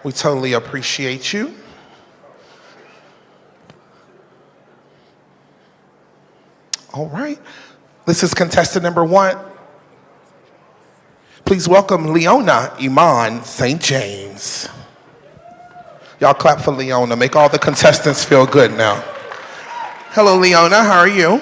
We totally appreciate you. All right. This is contestant number 1. Please welcome Leona Iman St. James. Y'all clap for Leona. Make all the contestants feel good now. Hello, Leona. How are you?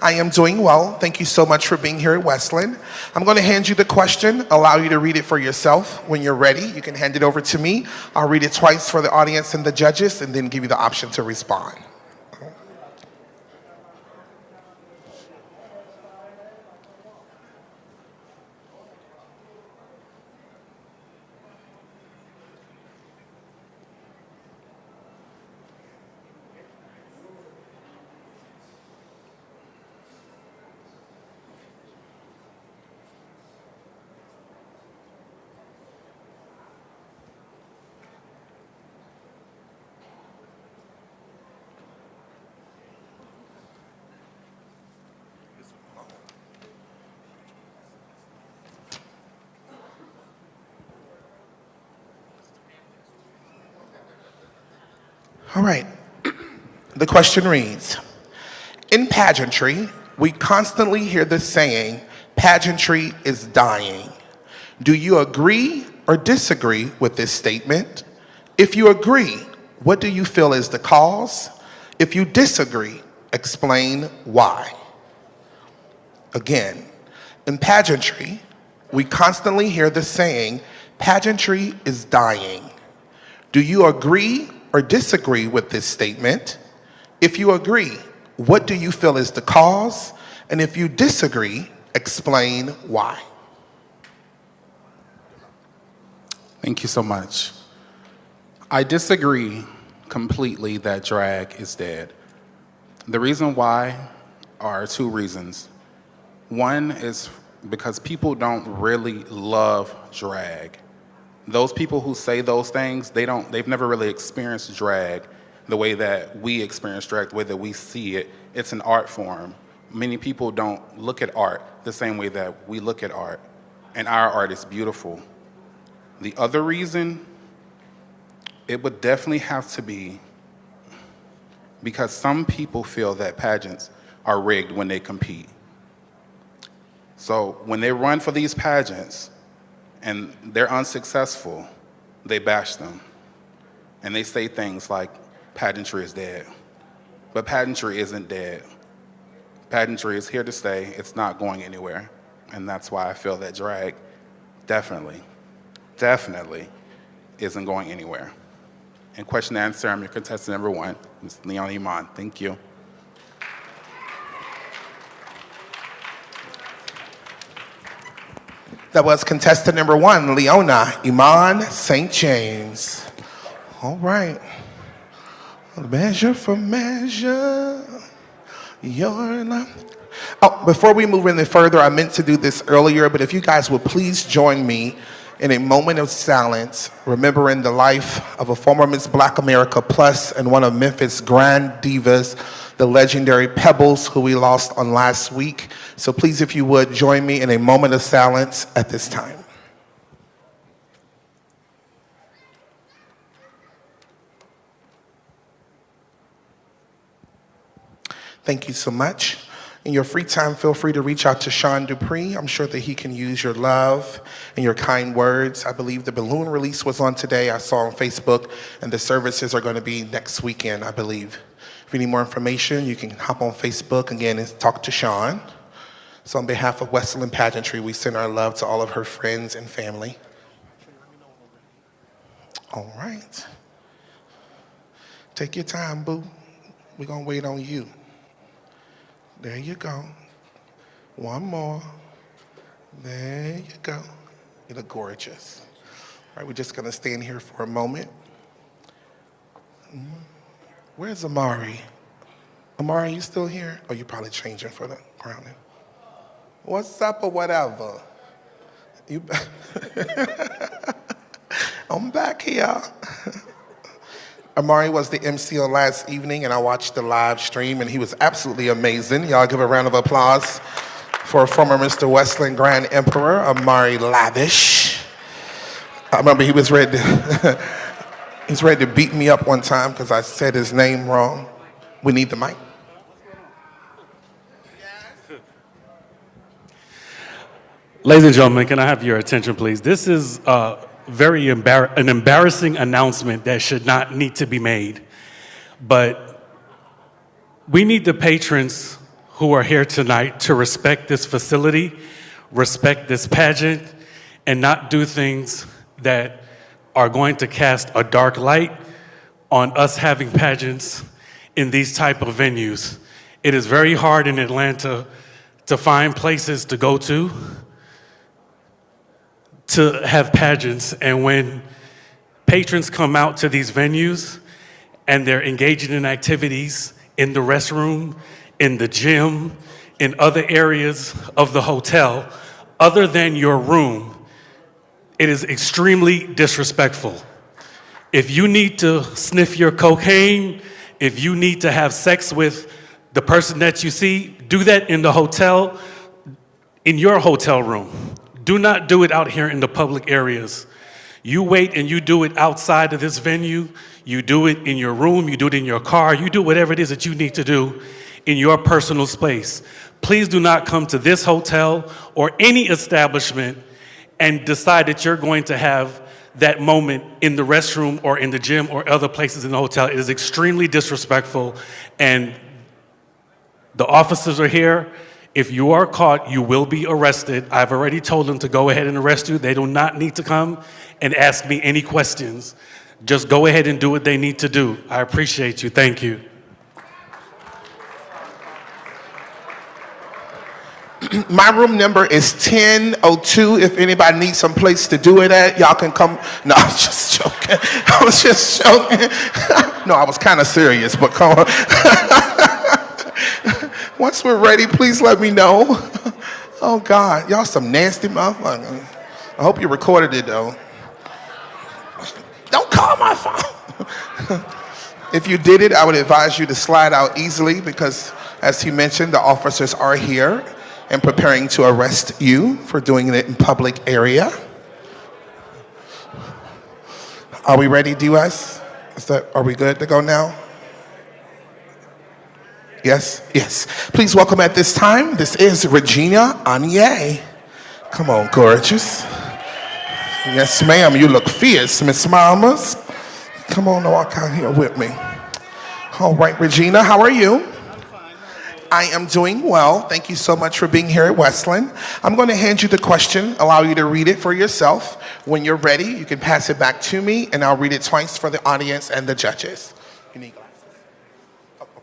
I am doing well. Thank you so much for being here at Wessland. I'm going to hand you the question, allow you to read it for yourself. When you're ready, you can hand it over to me. I'll read it twice for the audience and the judges, and then give you the option to respond. All right. The question reads, in pageantry, we constantly hear the saying, pageantry is dying. Do you agree or disagree with this statement? If you agree, what do you feel is the cause? If you disagree, explain why. Again, in pageantry, we constantly hear the saying, pageantry is dying. Do you agree or disagree with this statement? If you agree, what do you feel is the cause? And if you disagree, explain why. Thank you so much. I disagree completely that drag is dead. The reason why are 2 reasons. One is because people don't really love drag. Those people who say those things, they've never really experienced drag the way that we experience drag, the way that we see it. It's an art form. Many people don't look at art the same way that we look at art, and our art is beautiful. The other reason, it would definitely have to be because some people feel that pageants are rigged when they compete. So when they run for these pageants, and they're unsuccessful, they bash them. And they say things like, pageantry is dead. But pageantry isn't dead. Pageantry is here to stay. It's not going anywhere. And that's why I feel that drag definitely isn't going anywhere. And question and answer, I'm your contestant number 1, Ms. Leona Iman. Thank you. That was contestant number 1, Leona Iman St. James. All right. Measure for measure, your love. Oh, before we move any further, I meant to do this earlier, but if you guys would please join me in a moment of silence, remembering the life of a former Miss Black America Plus and one of Memphis' grand divas, the legendary Pebbles, who we lost on last week. So please, if you would, join me in a moment of silence at this time. Thank you so much. In your free time, feel free to reach out to Sean Dupree. I'm sure that he can use your love and your kind words. I believe the balloon release was on today. I saw on Facebook, and the services are going to be next weekend, I believe. If you need more information, you can hop on Facebook again and talk to Sean. So on behalf of Wessland Pageantry, we send our love to all of her friends and family. All right. Take your time, boo. We're going to wait on you. There you go. One more. There you go. You look gorgeous. All right, we're just going to stand here for a moment. Where's Amari? Amari, you still here? Oh, you're probably changing for the crowning. What's up or whatever? You I'm back here. Amari was the MC on last evening, and I watched the live stream, and he was absolutely amazing. Y'all give a round of applause for former Mr. Wessland Grand Emperor, Amari Lavish. I remember he was ready to, he's ready to beat me up one time because I said his name wrong. We need the mic. Ladies and gentlemen, can I have your attention, please? This is an embarrassing announcement that should not need to be made. But we need the patrons who are here tonight to respect this facility, respect this pageant, and not do things that are going to cast a dark light on us having pageants in these type of venues. It is very hard in Atlanta to find places to go to have pageants, and when patrons come out to these venues and they're engaging in activities in the restroom, in the gym, in other areas of the hotel, other than your room, it is extremely disrespectful. If you need to sniff your cocaine, if you need to have sex with the person that you see, do that in the hotel, in your hotel room. Do not do it out here in the public areas. You wait and you do it outside of this venue. You do it in your room, you do it in your car, you do whatever it is that you need to do in your personal space. Please do not come to this hotel or any establishment and decide that you're going to have that moment in the restroom or in the gym or other places in the hotel. It is extremely disrespectful, and the officers are here. If you are caught, you will be arrested. I've already told them to go ahead and arrest you. They do not need to come and ask me any questions. Just go ahead and do what they need to do. I appreciate you. Thank you. My room number is 1002. If anybody needs some place to do it at, y'all can come. No, I was just joking. I was just joking. No, I was kind of serious, but come on. Once we're ready, please let me know. Oh, God. Y'all some nasty motherfuckers. I hope you recorded it, though. Don't call my phone. If you did it, I would advise you to slide out easily because, as he mentioned, the officers are here and preparing to arrest you for doing it in public area. Are we ready, Dwess? Are we good to go now? Yes, yes. Please welcome at this time, this is Regina Anye. Come on, gorgeous. Yes, ma'am, you look fierce, Miss Mamas. Come on, walk out here with me. All right, Regina, how are you? I am doing well. Thank you so much for being here at Wessland. I'm going to hand you the question, allow you to read it for yourself. When you're ready, you can pass it back to me, and I'll read it twice for the audience and the judges. You need glasses? Oh, okay.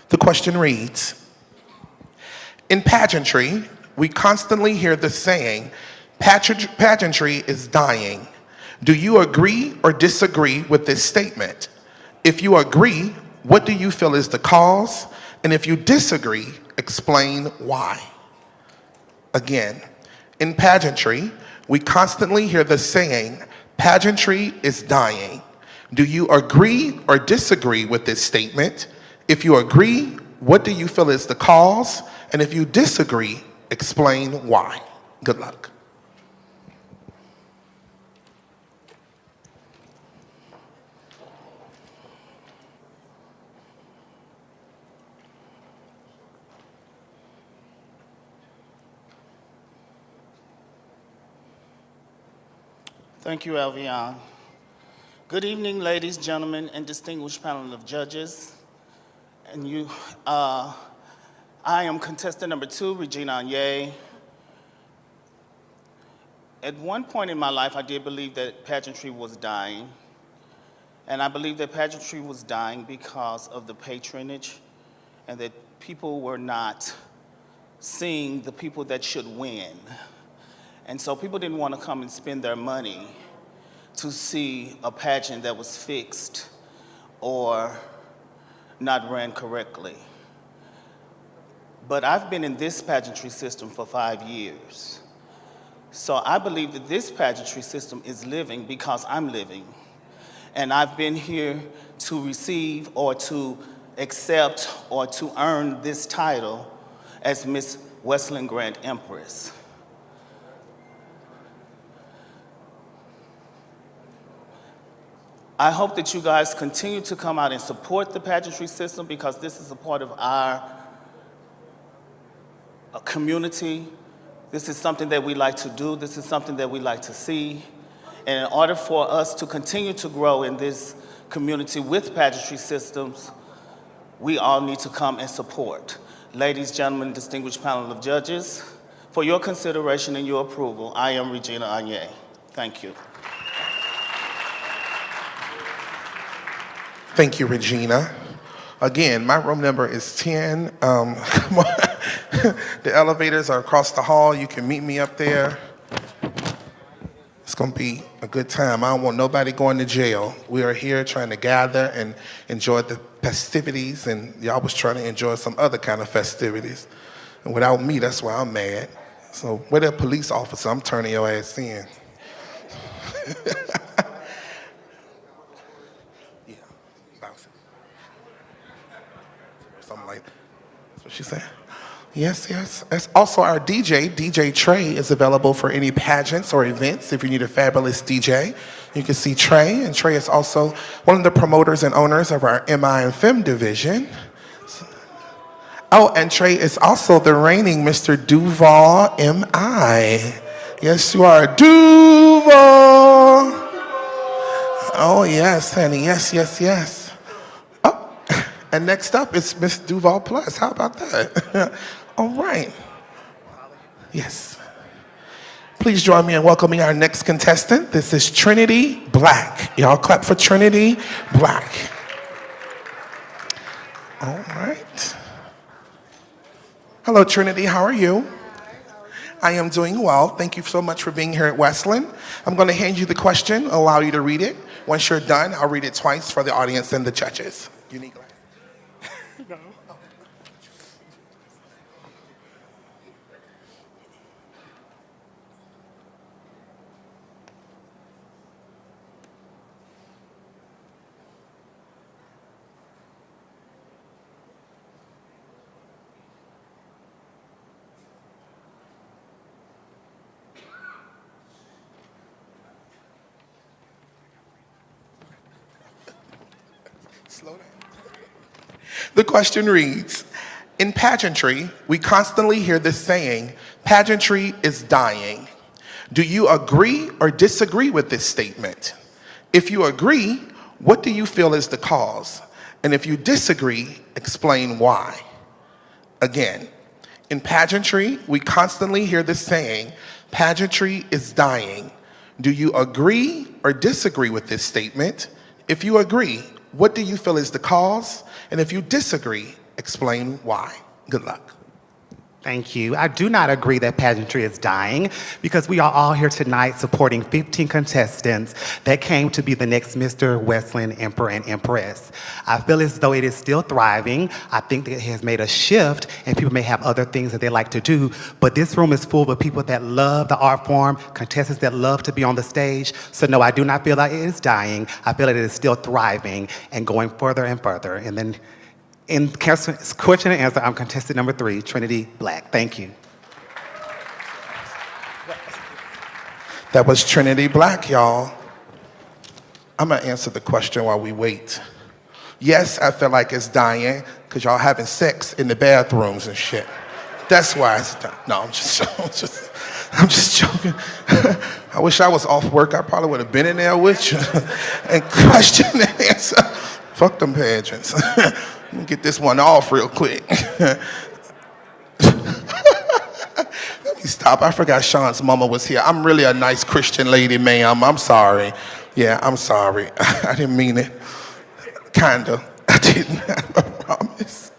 The question reads, in pageantry, we constantly hear the saying, pageantry is dying. Do you agree or disagree with this statement? If you agree, what do you feel is the cause? And if you disagree, explain why. Again, in pageantry, we constantly hear the saying, pageantry is dying. Do you agree or disagree with this statement? If you agree, what do you feel is the cause? And if you disagree, explain why. Good luck. Thank you, Alvion. Good evening, ladies, gentlemen, and distinguished panel of judges. And you, I am contestant number 2, Regina Anye. At one point in my life, I did believe that pageantry was dying. And I believe that pageantry was dying because of the patronage and that people were not seeing the people that should win. And so people didn't want to come and spend their money to see a pageant that was fixed or not ran correctly. But I've been in this pageantry system for 5 years. So I believe that this pageantry system is living because I'm living. And I've been here to receive or to accept or to earn this title as Miss Wessland Grand Empress. I hope that you guys continue to come out and support the pageantry system because this is a part of our community. This is something that we like to do. This is something that we like to see. And in order for us to continue to grow in this community with pageantry systems, we all need to come and support. Ladies, gentlemen, distinguished panel of judges, for your consideration and your approval, I am Regina Anye. Thank you. Thank you, Regina. Again, my room number is 10. The elevators are across the hall. You can meet me up there. It's going to be a good time. I don't want nobody going to jail. We are here trying to gather and enjoy the festivities, and y'all was trying to enjoy some other kind of festivities. And without me, that's why I'm mad. So with a police officer, I'm turning your ass in. Yeah, bounce it. Something like that. That's what she said. Yes, yes. That's also our DJ. DJ Trey is available for any pageants or events. If you need a fabulous DJ, you can see Trey. And Trey is also one of the promoters and owners of our MI and Femme division. Oh, and Trey is also the reigning Mr. Duval MI. Yes, you are. Duval! Oh, yes, honey. Yes, yes, yes. Oh, and next up is Miss Duval Plus. How about that? All right. Yes. Please join me in welcoming our next contestant. This is Trinity Black. Y'all clap for Trinity Black. All right. Hello, Trinity. How are you? I am doing well. Thank you so much for being here at Wessland. I'm going to hand you the question, allow you to read it. Once you're done, I'll read it twice for the audience and the judges. You need glasses? No. Slow down. The question reads, in pageantry, we constantly hear this saying, pageantry is dying. Do you agree or disagree with this statement? If you agree, what do you feel is the cause? And if you disagree, explain why. Again, in pageantry, we constantly hear this saying, pageantry is dying. Do you agree or disagree with this statement? If you agree, what do you feel is the cause? And if you disagree, explain why. Good luck. Thank you. I do not agree that pageantry is dying because we are all here tonight supporting 15 contestants that came to be the next Mr. Wessland, Emperor, and Empress. I feel as though it is still thriving. I think that it has made a shift and people may have other things that they like to do, but this room is full of people that love the art form, contestants that love to be on the stage. So no, I do not feel like it is dying. I feel that it is still thriving and going further and further. And then in question and answer, I'm contestant number 3, Trinity Black. Thank you. That was Trinity Black, y'all. I'm gonna answer the question while we wait. Yes, I feel like it's dying because y'all having sex in the bathrooms and shit. That's why it's dying. No, I'm just joking. I wish I was off work. I probably would have been in there with you and question and answer. Fuck them pageants. Let me get this one off real quick. Let me stop. I forgot Sean's mama was here. I'm really a nice Christian lady, ma'am. I'm sorry. Yeah, I'm sorry. I didn't mean it. Kinda. I didn't. I promise.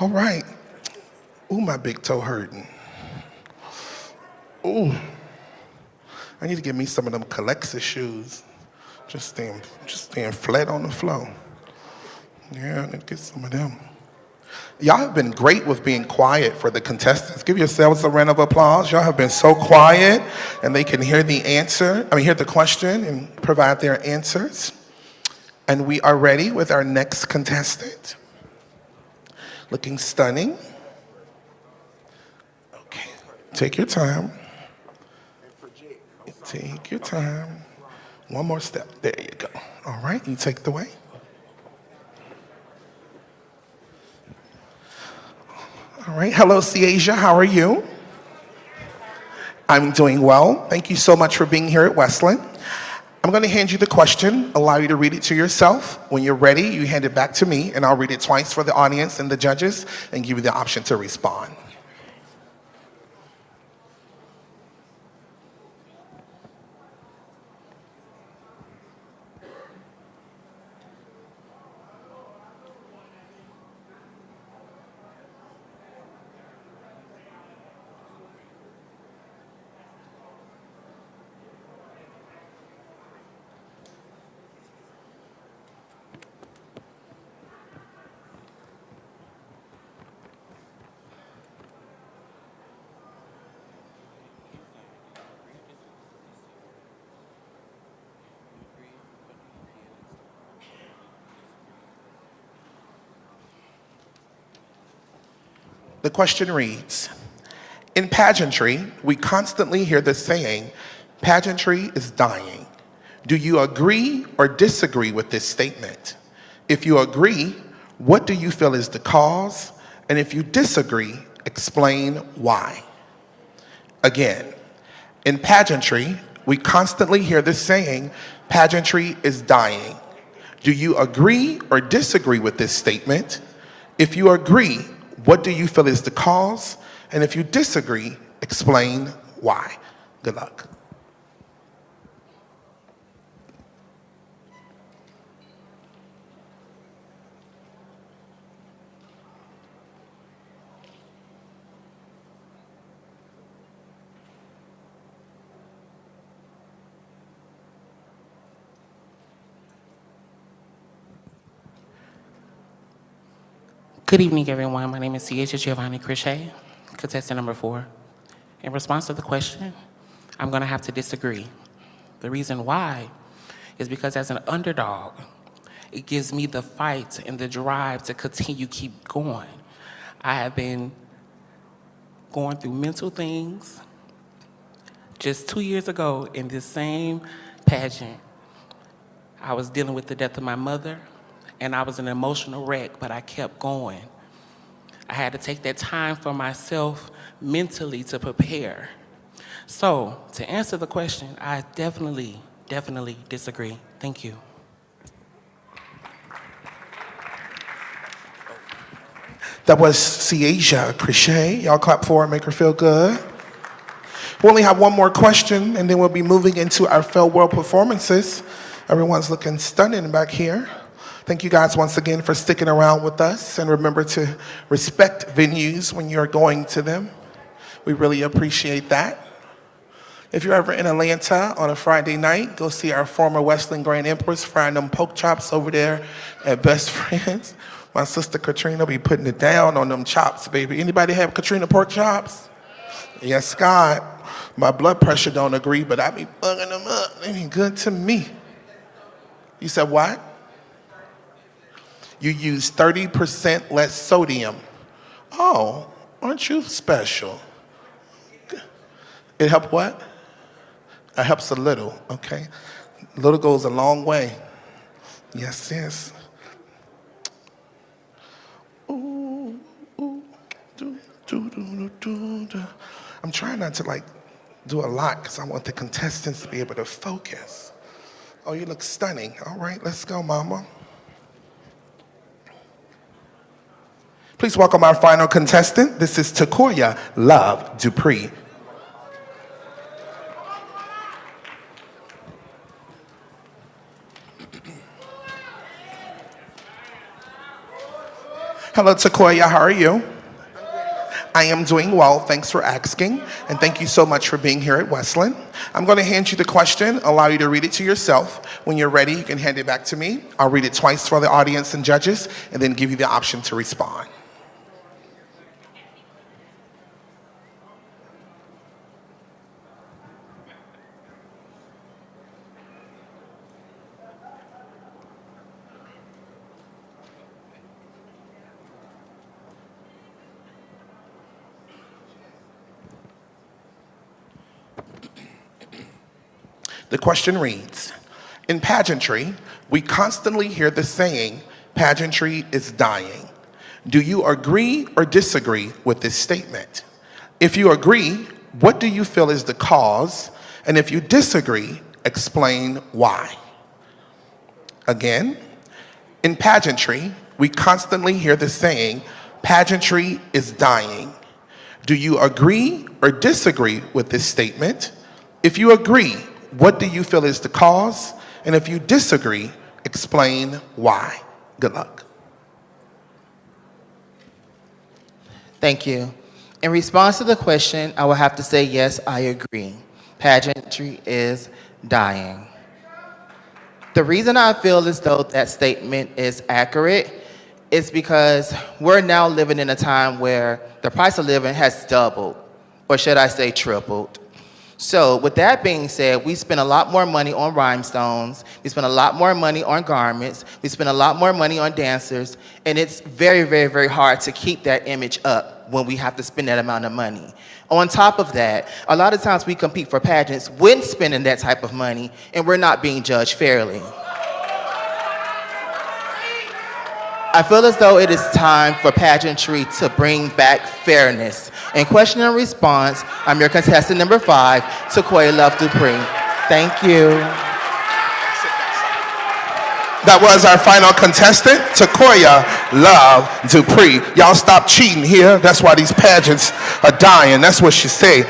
All right. Ooh, my big toe hurting. Ooh. I need to get me some of them Calexa shoes. Just staying flat on the floor. Yeah, I need to get some of them. Y'all have been great with being quiet for the contestants. Give yourselves a round of applause. Y'all have been so quiet, and they can hear the hear the question and provide their answers. And we are ready with our next contestant. Looking stunning. Okay, take your time. Take your time. One more step. There you go. All right, you take the way. All right, hello, Ciasia. How are you? I'm doing well. Thank you so much for being here at Wessland. I'm going to hand you the question, allow you to read it to yourself. When you're ready, you hand it back to me, and I'll read it twice for the audience and the judges and give you the option to respond. The question reads, in pageantry, we constantly hear the saying, pageantry is dying. Do you agree or disagree with this statement? If you agree, what do you feel is the cause? And if you disagree, explain why. Again, in pageantry, we constantly hear the saying, pageantry is dying. Do you agree or disagree with this statement? If you agree, what do you feel is the cause? And if you disagree, explain why. Good luck. Good evening, everyone. My name is Ciasia Giovanni Crochet, contestant number 4. In response to the question, I'm going to have to disagree. The reason why is because as an underdog, it gives me the fight and the drive to continue keep going. I have been going through mental things. Just 2 years ago in this same pageant, I was dealing with the death of my mother, and I was an emotional wreck, but I kept going. I had to take that time for myself mentally to prepare. So, to answer the question, I definitely disagree. Thank you. That was Ciasia Crochet. Y'all clap for her, make her feel good. We only have one more question, and then we'll be moving into our Fair World performances. Everyone's looking stunning back here. Thank you guys once again for sticking around with us, and remember to respect venues when you're going to them. We really appreciate that. If you're ever in Atlanta on a Friday night, go see our former Wessland Grand Empress frying them pork chops over there at Best Friends. My sister Katrina be putting it down on them chops, baby. Anybody have Katrina pork chops? Yes, God. My blood pressure don't agree, but I be bugging them up. They be good to me. You said what? You use 30% less sodium. Oh, aren't you special? It helped what? It helps a little, okay? A little goes a long way. Yes, yes. Ooh, ooh, do, do, do, do, do. I'm trying not to do a lot because I want the contestants to be able to focus. Oh, you look stunning. All right, let's go, mama. Please welcome our final contestant. This is Takoya Love Dupree. Hello, Takoya. How are you? I am doing well. Thanks for asking. And thank you so much for being here at Wessland. I'm going to hand you the question, allow you to read it to yourself. When you're ready, you can hand it back to me. I'll read it twice for the audience and judges, and then give you the option to respond. The question reads, in pageantry, we constantly hear the saying, pageantry is dying. Do you agree or disagree with this statement? If you agree, what do you feel is the cause? And if you disagree, explain why. Again, in pageantry, we constantly hear the saying, pageantry is dying. Do you agree or disagree with this statement? If you agree, what do you feel is the cause? And if you disagree, explain why. Good luck. Thank you. In response to the question, I will have to say yes, I agree. Pageantry is dying. The reason I feel as though that statement is accurate is because we're now living in a time where the price of living has doubled, or should I say tripled. So with that being said, we spend a lot more money on rhinestones, we spend a lot more money on garments, we spend a lot more money on dancers, and it's very, very, very hard to keep that image up when we have to spend that amount of money. On top of that, a lot of times we compete for pageants when spending that type of money, and we're not being judged fairly. I feel as though it is time for pageantry to bring back fairness. In question and response, I'm your contestant number 5, Takoya Love Dupree. Thank you. That was our final contestant, Takoya Love Dupree. Y'all stop cheating here. That's why these pageants are dying. That's what she said.